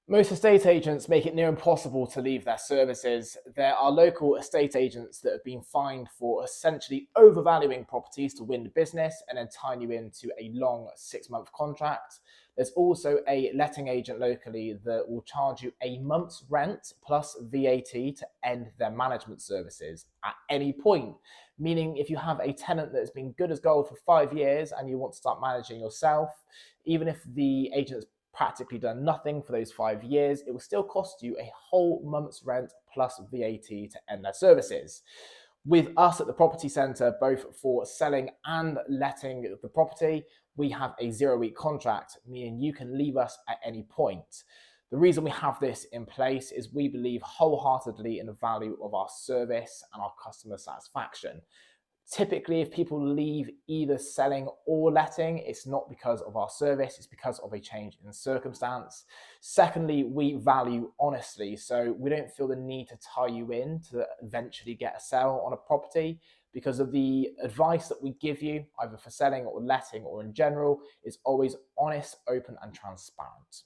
Most estate agents make it near impossible to leave their services. There are local estate agents that have been fined for essentially overvaluing properties to win the business and then tying you into a long 6 month contract. There's also a letting agent locally that will charge you a month's rent plus VAT to end their management services at any point. Meaning, if you have a tenant that has been good as gold for 5 years and you want to start managing yourself, even if the agent's practically done nothing for those 5 years, it will still cost you a whole month's rent plus VAT to end their services. With us at the property centre, both for selling and letting the property, we have a 0 week contract, meaning you can leave us at any point. The reason we have this in place is we believe wholeheartedly in the value of our service and our customer satisfaction. Typically, if people leave either selling or letting, it's not because of our service, it's because of a change in circumstance. Secondly, we value honesty, so we don't feel the need to tie you in to eventually get a sale on a property, because of the advice that we give you, either for selling or letting or in general, is always honest, open, and transparent.